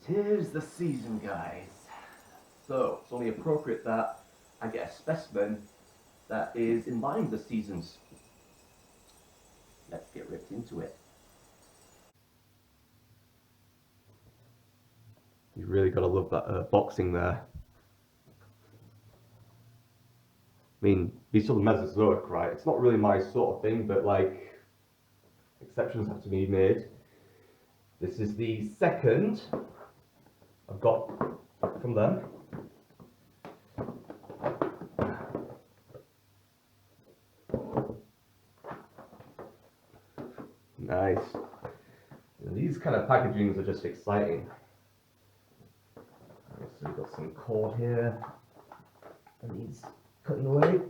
'Tis the season, guys. So it's only appropriate that I get a specimen that is in line with the seasons. Let's get ripped into it. You really gotta love that boxing there. I mean, these are the Mesozoic, right? It's not really my sort of thing, but like, exceptions have to be made. This is the second I've got from them. Nice. And these kind of packagings are just exciting. Okay, so we've got some cord here, and he's cutting away.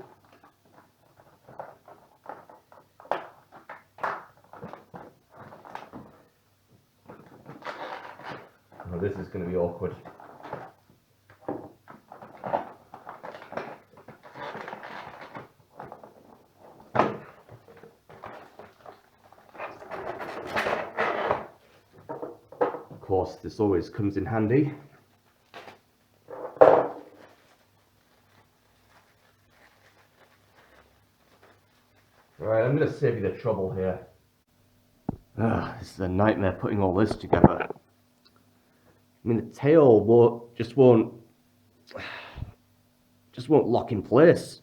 Oh, this is going to be awkward. Of course, this always comes in handy. Alright, I'm going to save you the trouble here. This is a nightmare putting all this together. I mean, the tail just won't lock in place.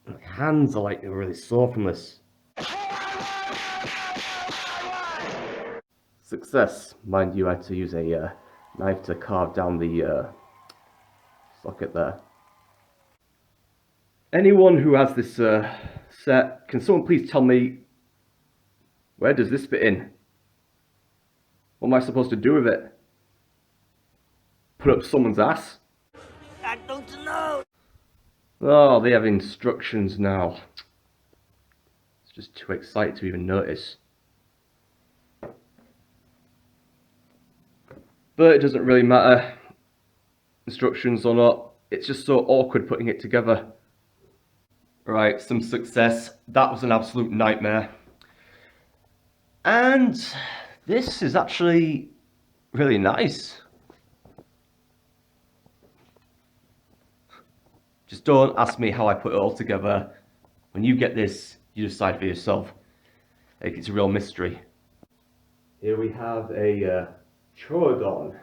My hands are like really sore from this. Success. Mind you, I had to use a knife to carve down the socket there. Anyone who has this set, can someone please tell me, where does this fit in? What am I supposed to do with it? Put up someone's ass? I don't know. Oh, they have instructions now. It's just too excited to even notice. But it doesn't really matter, instructions or not. It's just so awkward putting it together. Right, some success. That was an absolute nightmare. And this is actually really nice. Just don't ask me how I put it all together. When you get this, you decide for yourself. Like, it's a real mystery. Here we have a Troodon.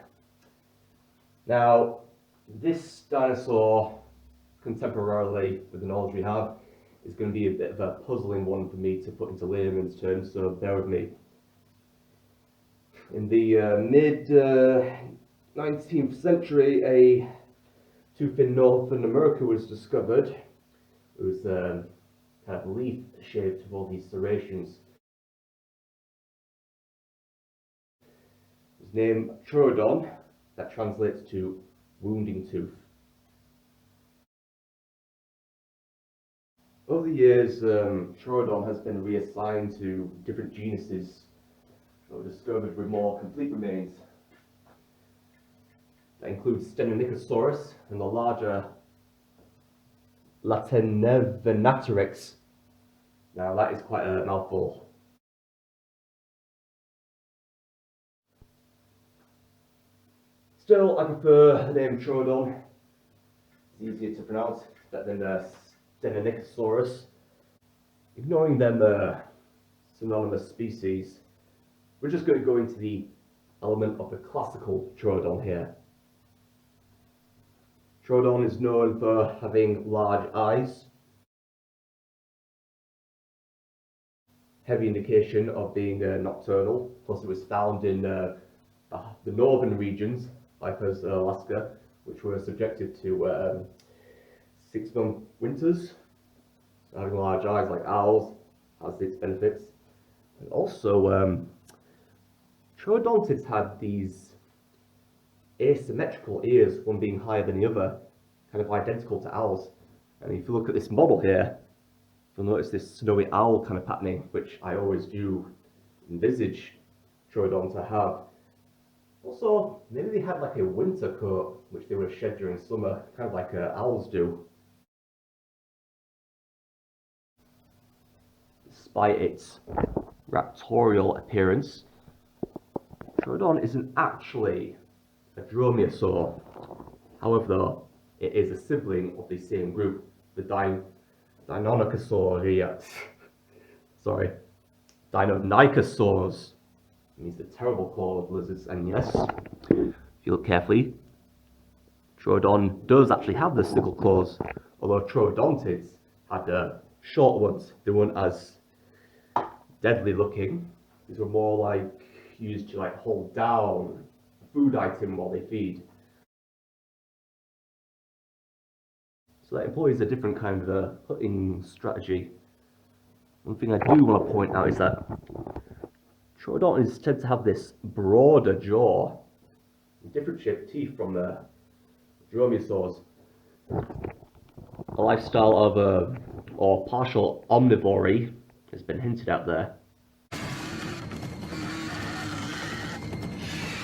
Now, this dinosaur, contemporarily with the knowledge we have, is going to be a bit of a puzzling one for me to put into layman's terms, so bear with me. In the mid 19th century, a tooth in Northern America was discovered. It was kind of leaf shaped with all these serrations. His name Troodon, that translates to wounding tooth. Over the years, Troodon has been reassigned to different genuses that were discovered with more complete remains. That includes Stenonychosaurus and the larger Latenevenatrix. Now that is quite a mouthful. Still, I prefer the name Troodon. It's easier to pronounce than Stenonychosaurus. Ignoring them synonymous species, we're just going to go into the element of the classical Troodon here. Troodon is known for having large eyes, heavy indication of being nocturnal, plus it was found in the northern regions, like as Alaska, which were subjected to 6-month winters. So having large eyes like owls has its benefits. And also, Troodontids had these asymmetrical ears, one being higher than the other, kind of identical to owls. And if you look at this model here, you'll notice this snowy owl kind of patterning, which I always do envisage Troodon to have. Also, maybe they had like a winter coat, which they would have shed during summer, kind of like owls do. Despite its raptorial appearance, Troodon isn't actually a dromaeosaur. However, though, it is a sibling of the same group, the Deinonychosauria. Sorry, Deinonychosaurs. It means the terrible clawed lizards, and yes, if you look carefully, Troodon does actually have the sickle claws, although Troodontids had short ones. They weren't as deadly looking. These were more like used to like hold down a food item while they feed. So that employs a different kind of hunting strategy. One thing I do want to point out is that Troodontids tend to have this broader jaw, different shaped teeth from the dromaeosaurs. A lifestyle of or partial omnivory has been hinted at there.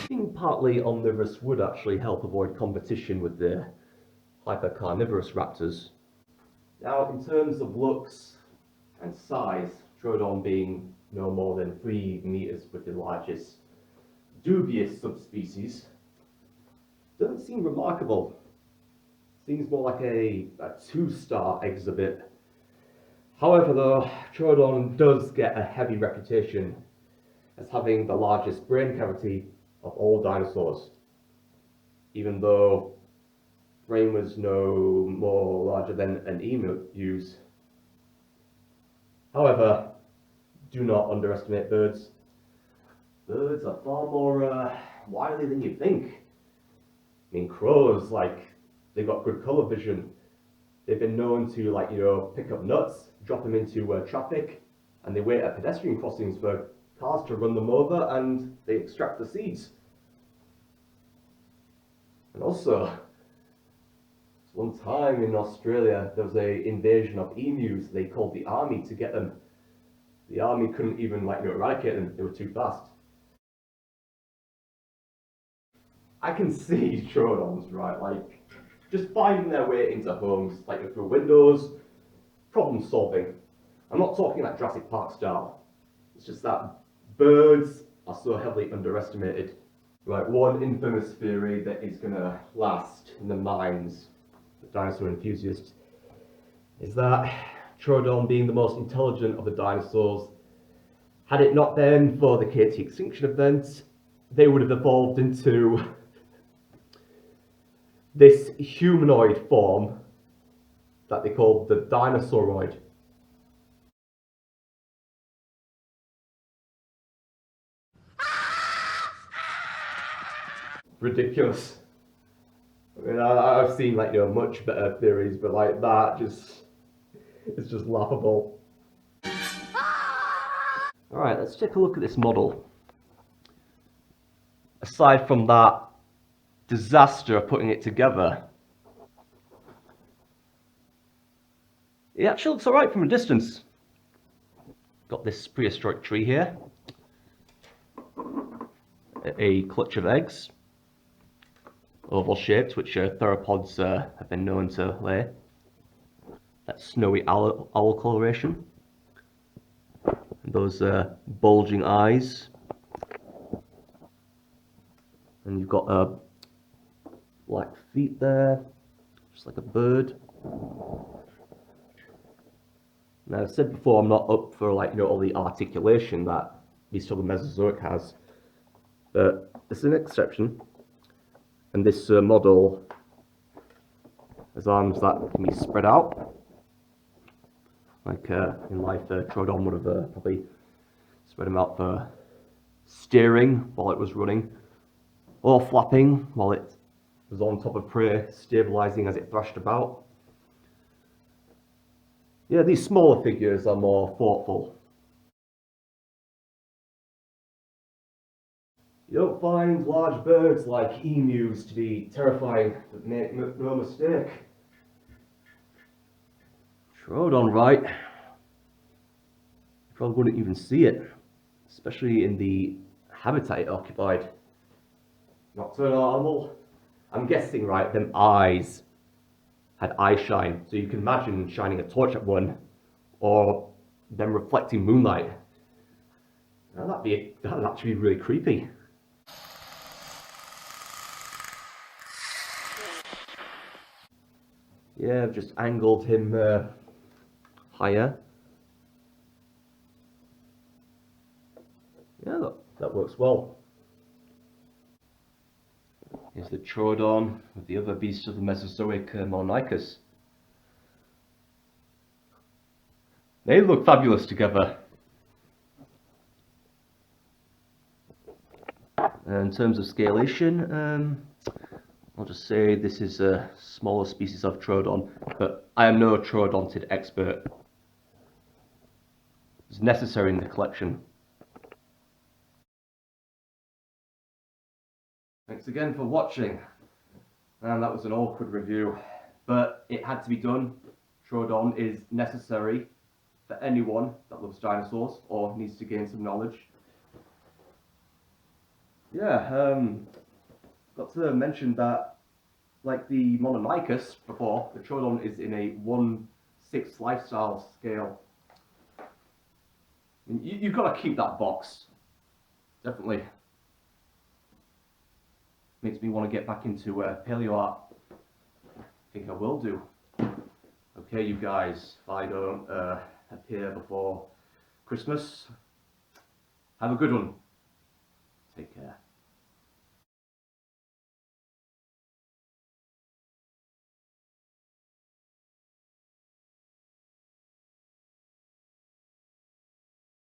Being partly omnivorous would actually help avoid competition with the hypercarnivorous raptors. Now, in terms of looks and size, Troodon being no more than 3 meters with the largest dubious subspecies, doesn't seem remarkable. Seems more like a 2-star exhibit. However, though, Troodon does get a heavy reputation as having the largest brain cavity of all dinosaurs, even though brain was no more larger than an emu's. However, do not underestimate birds. Birds are far more wily than you think. I mean, crows, like, they've got good colour vision. They've been known to, pick up nuts, drop them into traffic, and they wait at pedestrian crossings for cars to run them over, and they extract the seeds. And also, one time in Australia, there was an invasion of emus. They called the army to get them. The army couldn't even eradicate them. They were too fast. I can see Troodons, right? Like, just finding their way into homes, like through windows, problem solving. I'm not talking like Jurassic Park style. It's just that birds are so heavily underestimated. Right, one infamous theory that is gonna last in the minds of dinosaur enthusiasts is that Troodon, being the most intelligent of the dinosaurs, had it not been for the KT extinction event, they would have evolved into this humanoid form that they called the dinosauroid. Ridiculous. I mean, I've seen much better theories, but that it's just laughable. Alright, let's take a look at this model. Aside from that disaster of putting it together, it actually looks alright from a distance. Got this prehistoric tree here, a clutch of eggs, oval shaped, which theropods have been known to lay. That snowy owl coloration, and those bulging eyes, and you've got black feet there, just like a bird. Now, I've said before, I'm not up for all the articulation that the Mesozoic has, but it's an exception. And this model has arms that can be spread out. Like in life, Troodon would have probably spread them out for steering while it was running, or flapping while it was on top of prey, stabilizing as it thrashed about. Yeah, these smaller figures are more thoughtful. You don't find large birds like emus to be terrifying, but make no mistake. Troodon, right? You probably wouldn't even see it, especially in the habitat it occupied. Nocturnal animal. I'm guessing, right, them eyes had eye shine, so you can imagine shining a torch at one, or them reflecting moonlight. Now that'd actually be really creepy. Yeah, I've just angled him higher. Yeah, that works well. Here's the Troodon with the other beasts of the Mesozoic Mononicus. They look fabulous together. In terms of scalation, I'll just say this is a smaller species of Troodon, but I am no troodontid expert. It's necessary in the collection. Thanks again for watching. And that was an awkward review, but it had to be done. Troodon is necessary for anyone that loves dinosaurs or needs to gain some knowledge. Yeah, got to mention that, like the Mononicus before, the Troodon is in a 1/6 lifestyle scale. You've got to keep that box. Definitely. Makes me want to get back into paleo art. I think I will do. Okay, you guys, if I don't appear before Christmas, have a good one. Take care.